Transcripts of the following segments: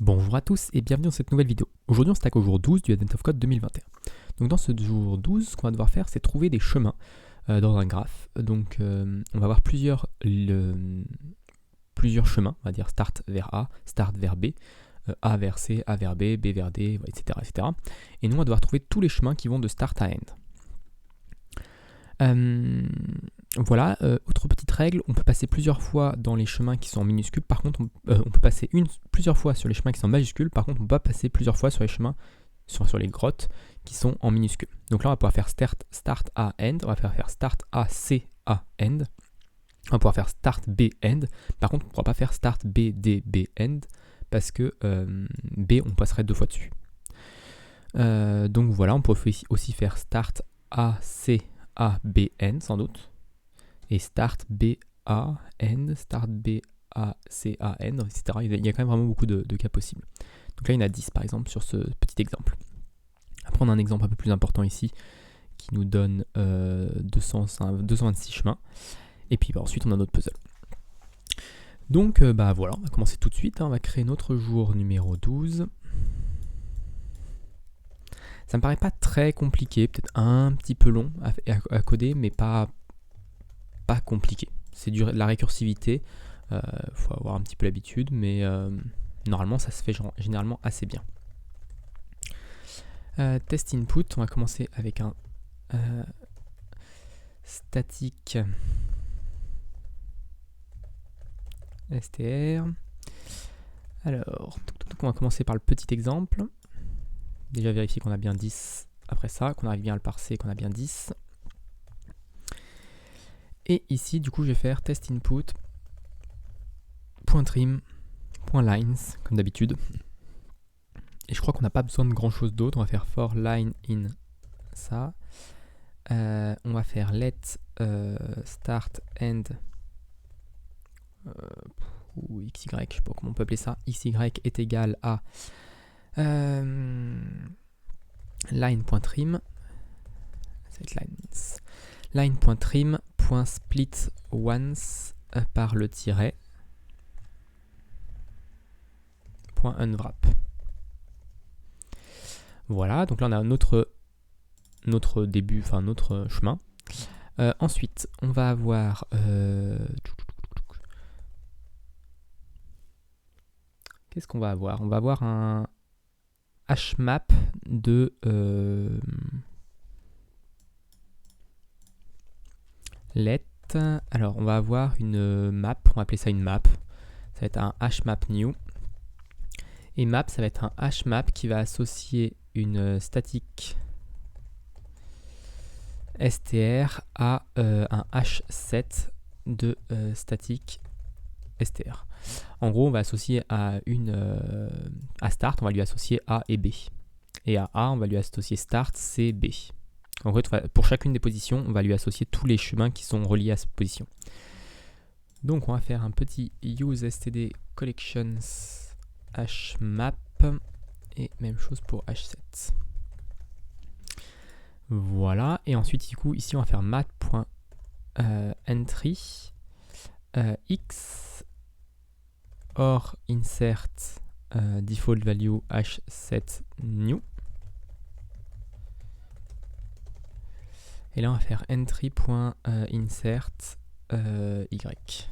Bonjour à tous et bienvenue dans cette nouvelle vidéo. Aujourd'hui on s'attaque au jour 12 du Advent of Code 2021. Donc dans ce jour 12, ce qu'on va devoir faire c'est trouver des chemins dans un graphe. Donc on va avoir plusieurs chemins, on va dire start vers A, start vers B, A vers C, A vers B, B vers D, etc., etc. Et nous on va devoir trouver tous les chemins qui vont de start à end. Voilà, autre petite règle, on peut passer plusieurs fois dans les chemins qui sont en minuscules, par contre on peut passer plusieurs fois sur les chemins qui sont en majuscules, par contre on ne peut pas passer plusieurs fois sur les chemins, sur les grottes qui sont en minuscules. Donc là on va pouvoir faire start A end, on va faire start A C A end, on va pouvoir faire start B end, par contre on ne pourra pas faire start B D B end, parce que B on passerait deux fois dessus. Donc voilà, on pourrait aussi faire start A C A B N sans doute, et start B A N, start B A C A N, etc. Il y a quand même vraiment beaucoup de cas possibles. Donc là il y en a 10 par exemple sur ce petit exemple. Après on a un exemple un peu plus important ici qui nous donne 226 chemins, et puis ensuite on a notre puzzle. Donc voilà, on va commencer tout de suite, on va créer notre jour numéro 12. Ça me paraît pas très compliqué, peut-être un petit peu long à coder, mais pas compliqué. C'est de la récursivité, faut avoir un petit peu l'habitude, mais normalement ça se fait généralement assez bien. Test input, on va commencer avec un static str. Alors, on va commencer par le petit exemple. Déjà vérifier qu'on a bien 10 après ça, qu'on arrive bien à le parser, qu'on a bien 10. Et ici, du coup, je vais faire test input, .trim, .lines, comme d'habitude. Et je crois qu'on n'a pas besoin de grand chose d'autre. On va faire for line in ça. On va faire let start end ou xy, je sais pas comment on peut appeler ça. Xy est égal à line.trim, line.trim.split once par le tiret .unwrap. Voilà, donc là on a notre début, enfin notre chemin. Ensuite, on va avoir qu'est-ce qu'on va avoir? On va avoir un hmap de let. Alors on va avoir une map, on va appeler ça une map. Ça va être un hmap new. Et map, ça va être un hmap qui va associer une static str à un h7 de static str. En gros, on va associer à start, on va lui associer A et B. Et à A, on va lui associer start, C, B. En fait, pour chacune des positions, on va lui associer tous les chemins qui sont reliés à cette position. Donc, on va faire un petit use std collections hmap et même chose pour h7. Voilà. Et ensuite, du coup, ici, on va faire mat.entry x or insert default value h7 new. Et là on va faire entry.insert y.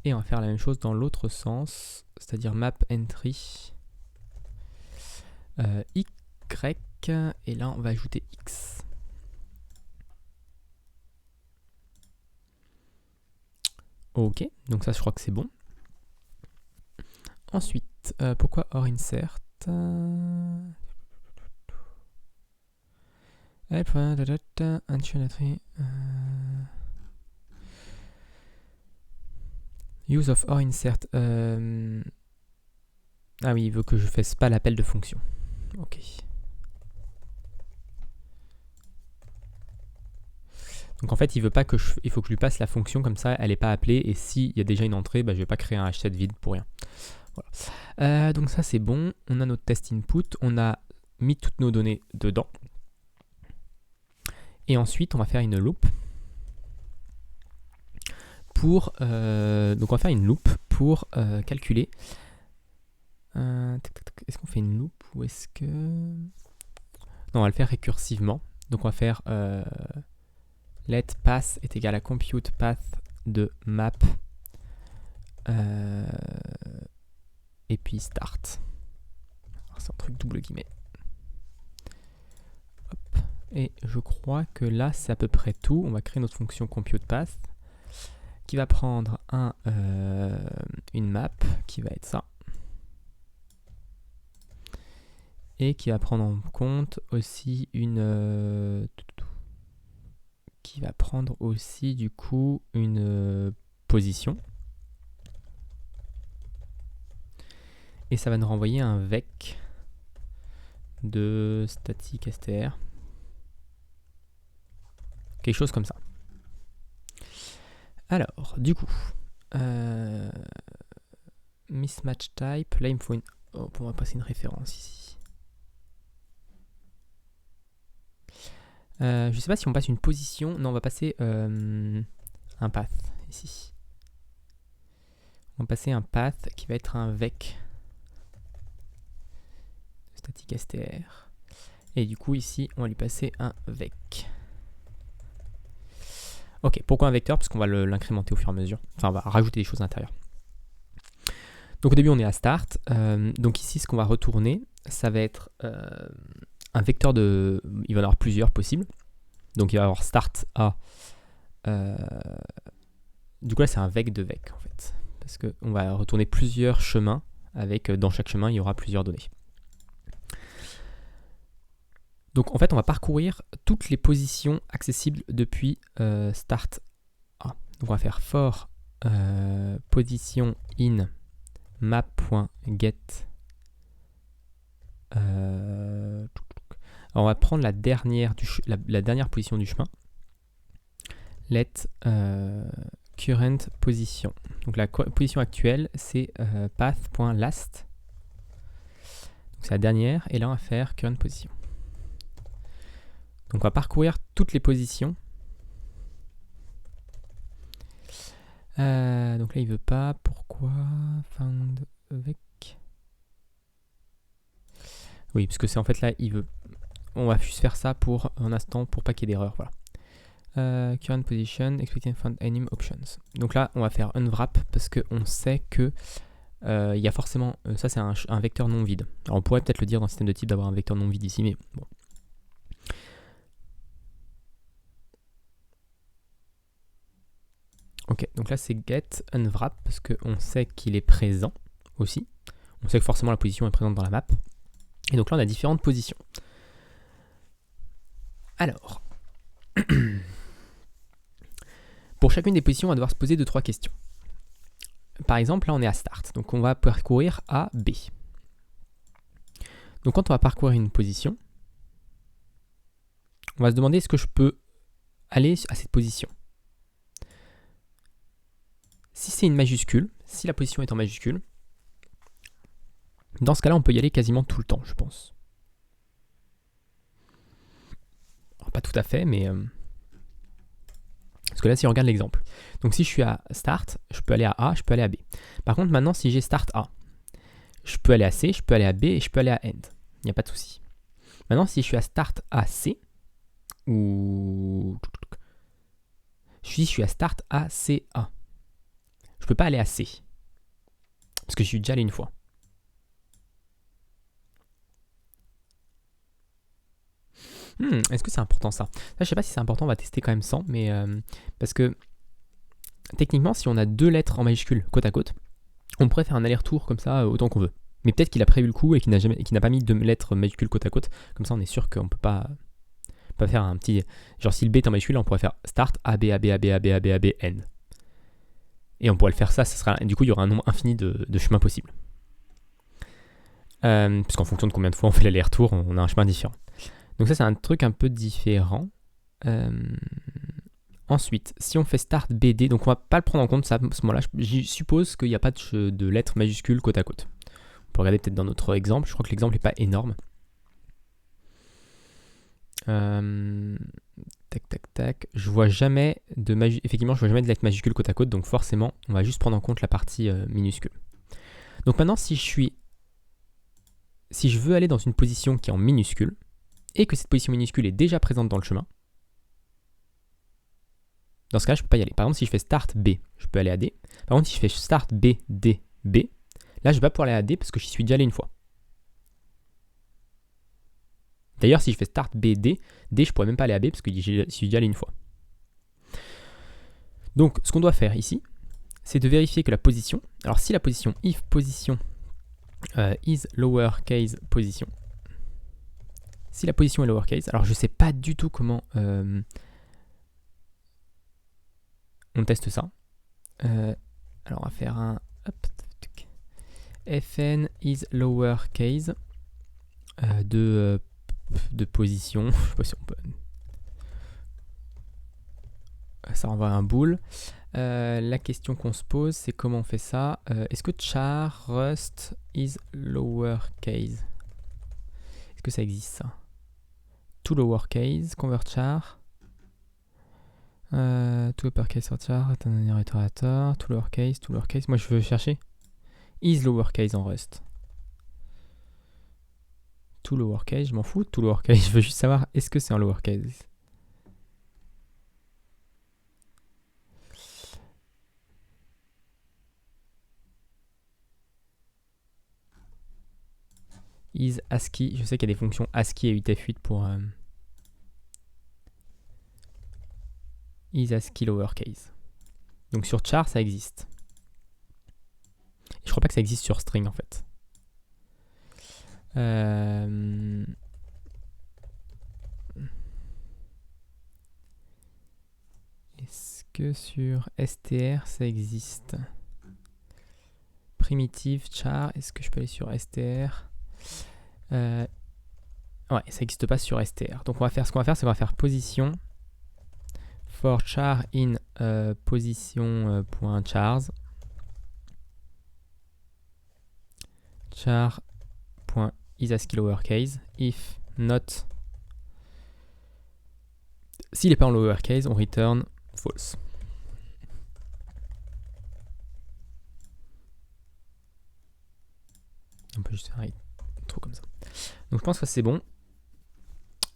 Et on va faire la même chose dans l'autre sens, c'est-à-dire map entry y. Et là on va ajouter x. Ok, donc ça je crois que c'est bon. Ensuite, pourquoi or insert use of or insert. Ah oui, il veut que je fasse pas l'appel de fonction. Ok. Donc en fait, il veut pas que il faut que je lui passe la fonction comme ça, elle n'est pas appelée. Et s'il y a déjà une entrée, je vais pas créer un h7 vide pour rien. Voilà. Donc ça c'est bon. On a notre test input, on a mis toutes nos données dedans. Et ensuite, on va faire une loop pour calculer. est-ce qu'on fait une loupe ou est-ce que... Non, on va le faire récursivement. Donc on va faire let path est égal à compute path de map et puis start. C'est un truc double guillemets. Hop. Et je crois que là c'est à peu près tout. On va créer notre fonction compute path qui va prendre une map qui va être ça. Et qui va prendre en compte aussi une... qui va prendre aussi du coup une position. Et ça va nous renvoyer un vec de static str. Quelque chose comme ça. Alors, du coup, mismatch type, là il me faut une... Oh, on va passer une référence ici. Je ne sais pas si on passe une position. Non, on va passer un path ici. On va passer un path qui va être un vec static str. Et du coup, ici, on va lui passer un vec. Ok, pourquoi un vecteur? Parce qu'on va l'incrémenter au fur et à mesure. Enfin, on va rajouter des choses à l'intérieur. Donc au début, on est à start. Donc ici, ce qu'on va retourner, ça va être... un vecteur de... Il va y en avoir plusieurs possibles. Donc il va y avoir start A. Du coup là c'est un vec de vec en fait. Parce qu'on va retourner plusieurs chemins avec dans chaque chemin il y aura plusieurs données. Donc en fait on va parcourir toutes les positions accessibles depuis start A. Donc on va faire for position in map.get. Alors on va prendre la dernière position du chemin. Let current position. Donc la position actuelle, c'est path.last. Donc c'est la dernière. Et là, on va faire current position. Donc on va parcourir toutes les positions. Donc là, il veut pas. Pourquoi? Found avec. Oui, parce que c'est en fait là, il veut. On va juste faire ça pour un instant pour pas qu'il y ait d'erreur. Voilà. Current position, expecting found enum options. Donc là, on va faire unwrap parce qu'on sait que il y a forcément. Ça, c'est un vecteur non vide. Alors, on pourrait peut-être le dire dans le système de type d'avoir un vecteur non vide ici, mais bon. Ok, donc là, c'est get unwrap parce qu'on sait qu'il est présent aussi. On sait que forcément la position est présente dans la map. Et donc là, on a différentes positions. Alors, pour chacune des positions, on va devoir se poser 2-3 questions. Par exemple, là, on est à start. Donc, on va parcourir A, B. Donc, quand on va parcourir une position, on va se demander est-ce que je peux aller à cette position. Si c'est une majuscule, si la position est en majuscule, dans ce cas-là, on peut y aller quasiment tout le temps, je pense. Alors, pas tout à fait, mais... Parce que là, si on regarde l'exemple. Donc, si je suis à start, je peux aller à A, je peux aller à B. Par contre, maintenant, si j'ai start A, je peux aller à C, je peux aller à B et je peux aller à end. Il n'y a pas de souci. Maintenant, si je suis à start à C, ou... Si je suis à start A, C, A, je ne peux pas aller à C. Parce que je suis déjà allé une fois. Est-ce que c'est important ça? Je ne sais pas si c'est important, on va tester quand même sans, mais parce que techniquement, si on a 2 lettres en majuscule côte à côte, on pourrait faire un aller-retour comme ça autant qu'on veut. Mais peut-être qu'il a prévu le coup et qu'il n'a pas mis 2 lettres majuscules côte à côte. Comme ça, on est sûr qu'on ne peut pas faire un petit... Genre si le B est en majuscule, on pourrait faire start A, B, A, B, A, B, A, B, A, B, A, B, N. Et on pourrait le faire ça sera, du coup, il y aura un nombre infini de chemins possibles. Puisqu'en fonction de combien de fois on fait l'aller-retour, on a un chemin différent. Donc ça, c'est un truc un peu différent. Ensuite, si on fait start BD, donc on va pas le prendre en compte ça, à ce moment-là. Je suppose qu'il n'y a pas de lettres majuscules côte à côte. On peut regarder peut-être dans notre exemple. Je crois que l'exemple n'est pas énorme. Tac, tac, tac. Je vois jamais effectivement, je vois jamais de lettres majuscules côte à côte. Donc forcément, on va juste prendre en compte la partie minuscule. Donc maintenant, si je suis si je veux aller dans une position qui est en minuscule, et que cette position minuscule est déjà présente dans le chemin, dans ce cas, je ne peux pas y aller. Par exemple, si je fais start B, je peux aller à D. Par contre, si je fais start B, D, B, là, je ne vais pas pouvoir aller à D parce que j'y suis déjà allé une fois. D'ailleurs, si je fais start B, D, D, je ne pourrais même pas aller à B parce que j'y suis déjà allé une fois. Donc, ce qu'on doit faire ici, c'est de vérifier que la position, alors si la position if position is lowercase position, si la position est lowercase, alors je ne sais pas du tout comment on teste ça. Alors on va faire un fn is lowercase de position. Je sais pas si on peut. Ça renvoie un bool. La question qu'on se pose, c'est comment on fait ça. Est-ce que char rust is lowercase? Est-ce que ça existe ça? To lowercase, convert char. To uppercase sur char, est un itérateur. To lowercase. Moi je veux chercher is lowercase en rust. To lowercase, je m'en fous. To lowercase, je veux juste savoir est-ce que c'est en lowercase. Is ASCII, je sais qu'il y a des fonctions ASCII et UTF-8 pour is ASCII lowercase. Donc sur char ça existe. Et je crois pas que ça existe sur string en fait. Est-ce que sur str ça existe? Primitive char, est-ce que je peux aller sur str? Ouais, ça n'existe pas sur str. Donc on va faire, ce qu'on va faire, c'est qu'on va faire position for char in position.chars char.isASCII lowercase if not. S'il n'est pas en lowercase, on return false. On peut juste faire un trop comme ça. Donc je pense que c'est bon.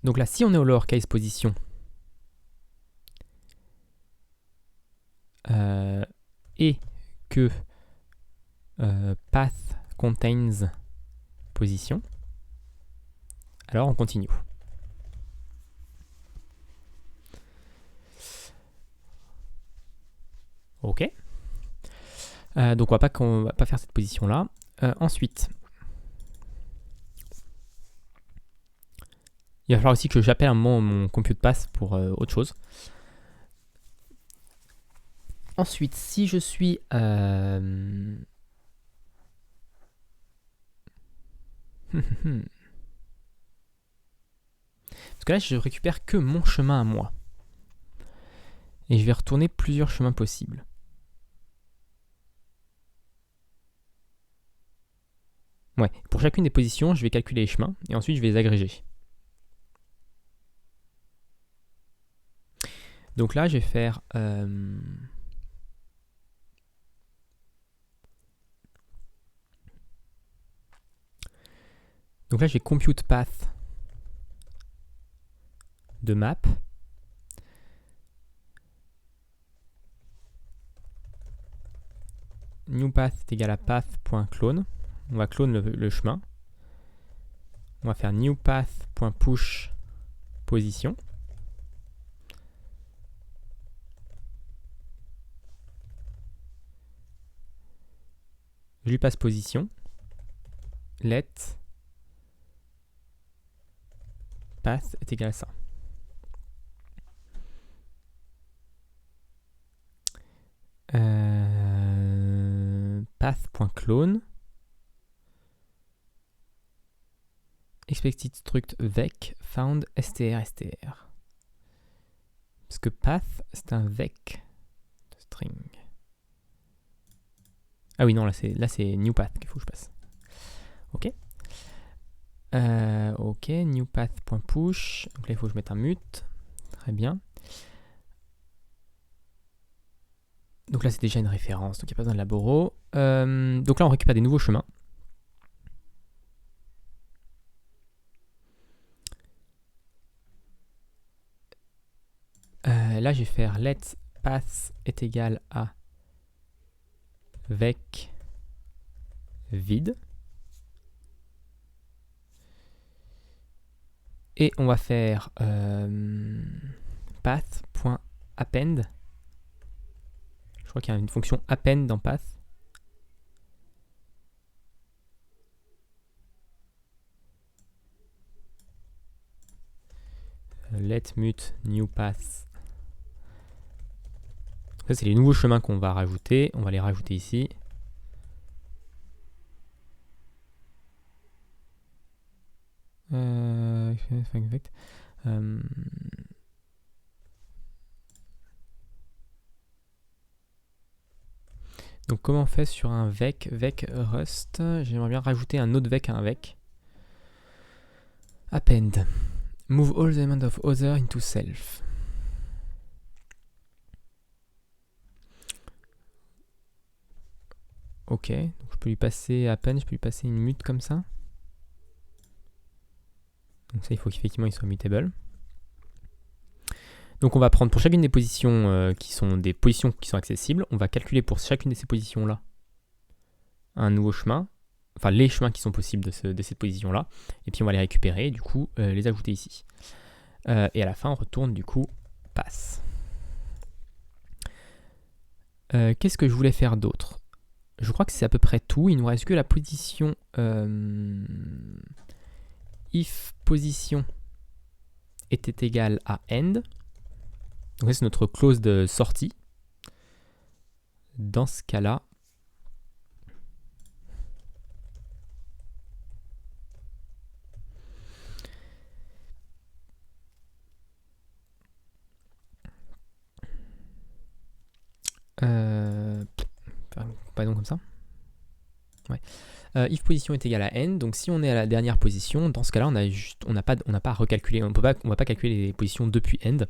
Donc là, si on est au lowercase position, et que path contains position, alors on continue. Ok. Donc on va pas faire cette position là. Ensuite, il va falloir aussi que j'appelle un moment mon compute pass pour autre chose. Ensuite, si je suis parce que là, je récupère que mon chemin à moi. Et je vais retourner plusieurs chemins possibles. Ouais, pour chacune des positions, je vais calculer les chemins et ensuite je vais les agréger. Donc là, je vais faire donc là, je vais compute path de map. New path est égal à path.clone. On va clone le chemin. On va faire new path.push position. Je lui passe position. Let path est égal à ça. Path.clone. Expected struct vec found str. Parce que path, c'est un vec de string. Ah oui, non, là c'est new path qu'il faut que je passe. Ok. Ok, new path.push. Donc là, il faut que je mette un mute. Très bien. Donc là, c'est déjà une référence, donc il n'y a pas besoin de la borrow. Donc là, on récupère des nouveaux chemins. Là, je vais faire let path est égal à vec vide. Et on va faire path.append. Je crois qu'il y a une fonction append dans path. Let mute new path. Ça, c'est les nouveaux chemins qu'on va rajouter. On va les rajouter ici. Donc comment on fait sur un vec rust? J'aimerais bien rajouter un autre vec à un vec. Append. Move all the elements of other into self. Ok, donc je peux lui passer append, je peux lui passer une mute comme ça. Donc ça, il faut qu'effectivement il soit mutable. Donc on va prendre pour chacune des positions qui sont des positions qui sont accessibles, on va calculer pour chacune de ces positions-là un nouveau chemin, enfin les chemins qui sont possibles de cette position-là, et puis on va les récupérer et du coup les ajouter ici. Et à la fin, on retourne du coup pass. Qu'est-ce que je voulais faire d'autre? Je crois que c'est à peu près tout. Il nous reste que la position if position était égale à end. Donc ça, c'est notre clause de sortie. Dans ce cas-là, pas donc comme ça. Ouais. If position est égale à n, donc si on est à la dernière position, dans ce cas-là, on n'a pas à recalculer, on va pas calculer les positions depuis end.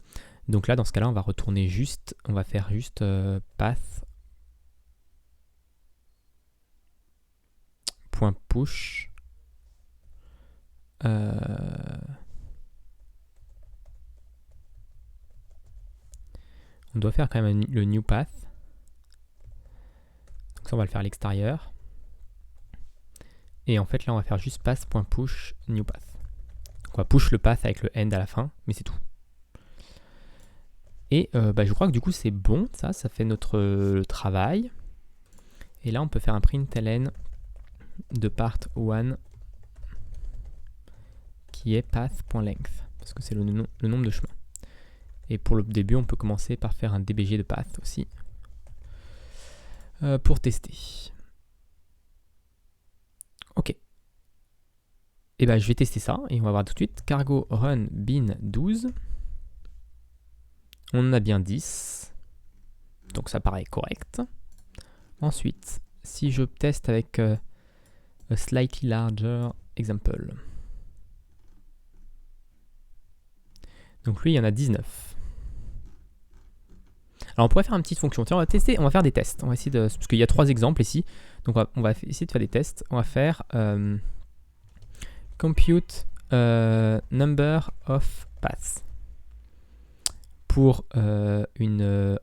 Donc là, dans ce cas-là, on va retourner juste, on va faire juste path point push. On doit faire quand même le new path. Donc ça, on va le faire à l'extérieur. Et en fait, là, on va faire juste path.push new path. Donc on va push le path avec le end à la fin, mais c'est tout. Et je crois que du coup, c'est bon. Ça fait notre travail. Et là, on peut faire un println de part 1 qui est path.length, parce que c'est le nombre de chemins. Et pour le début, on peut commencer par faire un dbg de path aussi, pour tester. Ok. Et je vais tester ça, et on va voir tout de suite. Cargo run bin 12. On en a bien 10. Donc ça paraît correct. Ensuite, si je teste avec a slightly larger example. Donc lui, il y en a 19. Alors on pourrait faire une petite fonction. Tiens, on va tester, on va faire des tests. On va essayer de, parce qu'il y a 3 exemples ici. Donc on va essayer de faire des tests. On va faire compute number of paths pour un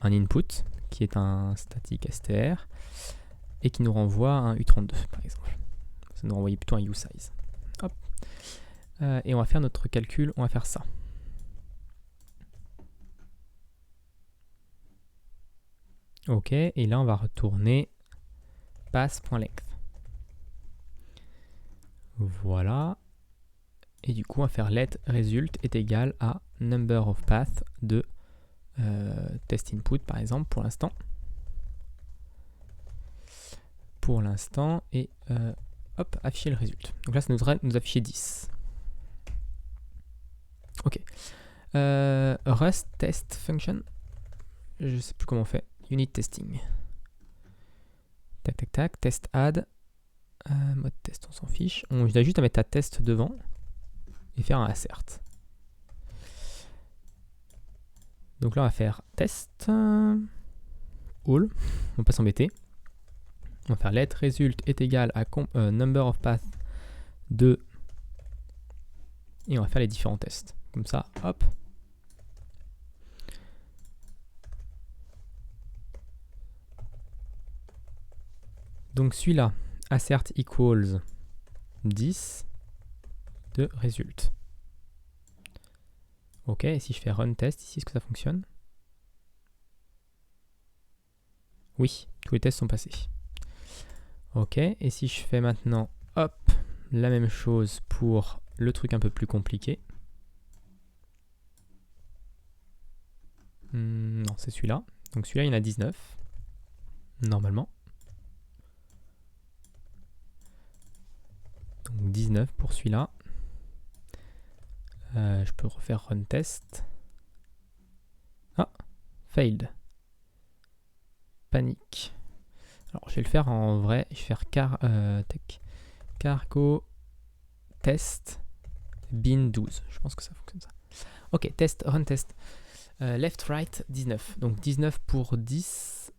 input qui est un static str et qui nous renvoie un u32 par exemple. Ça nous renvoie plutôt un usize. Hop. Et on va faire notre calcul, on va faire ça. Ok, et là on va retourner pass.length. Voilà. Et du coup on va faire let result est égal à number of paths de test input par exemple pour l'instant. Et hop, afficher le résultat. Donc là ça nous devrait nous afficher 10. Ok. Rust test function. Je sais plus comment on fait. Unit testing. Tac tac tac. Test add. Mode test, on s'en fiche. On a juste à mettre un test devant et faire un assert. Donc là on va faire test all. On va pas s'embêter. On va faire let result est égal à number of paths de, et on va faire les différents tests. Comme ça, hop. Donc celui-là, assert equals 10 de résulte. Ok, et si je fais run test ici, est-ce que ça fonctionne? Oui, tous les tests sont passés. Ok, et si je fais maintenant, hop, la même chose pour le truc un peu plus compliqué. Non, c'est celui-là. Donc celui-là, il y en a 19, normalement. Donc 19 pour celui-là. Je peux refaire run test. Ah, failed. Panique. Alors je vais le faire en vrai. Je vais faire cargo test bin 12. Je pense que ça fonctionne ça. Ok, test, run test. Left, right, 19. Donc 19 pour 10.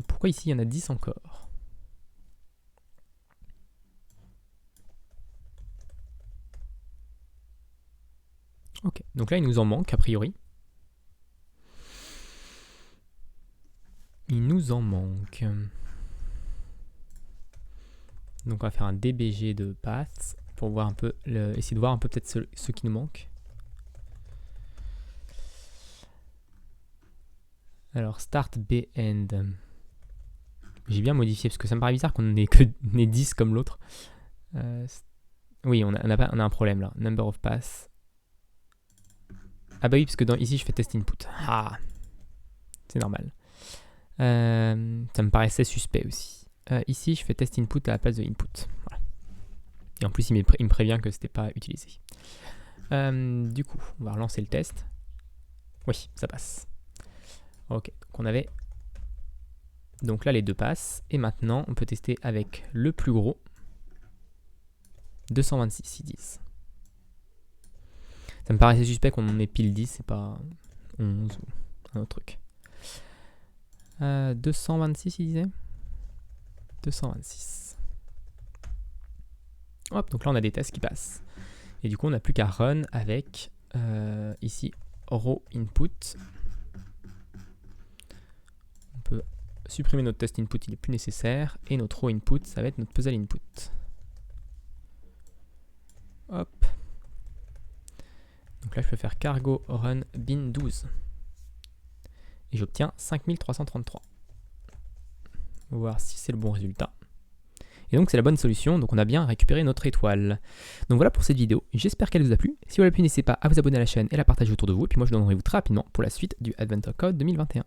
Pourquoi ici il y en a 10 encore? Ok, donc là il nous en manque a priori. Il nous en manque. Donc on va faire un dbg de paths pour voir un peu, essayer de voir un peu peut-être ce qui nous manque. Alors start b end. J'ai bien modifié parce que ça me paraît bizarre qu'on n'ait que 10 comme l'autre. Oui, on a un problème là. Number of paths. Ah bah oui, parce que ici je fais test input. Ah, c'est normal. Ça me paraissait suspect aussi. Ici je fais test input à la place de input. Voilà. Et en plus il me prévient que c'était pas utilisé. Du coup, on va relancer le test. Oui, ça passe. Ok, donc on avait... Donc là les deux passent. Et maintenant on peut tester avec le plus gros. 226, ils disent. Ça me paraissait suspect qu'on en ait pile 10, c'est pas 11 ou un autre truc. 226, il disait 226. Hop, donc là on a des tests qui passent. Et du coup on n'a plus qu'à run avec ici raw input. On peut supprimer notre test input, il n'est plus nécessaire. Et notre raw input, ça va être notre puzzle input. Hop. Donc là je peux faire cargo run bin 12. Et j'obtiens 5333. On va voir si c'est le bon résultat. Et donc c'est la bonne solution, donc on a bien récupéré notre étoile. Donc voilà pour cette vidéo, j'espère qu'elle vous a plu. Si vous l'avez plu, n'hésitez pas à vous abonner à la chaîne et à la partager autour de vous. Et puis moi je vous donne rendez-vous très rapidement pour la suite du Adventure Code 2021.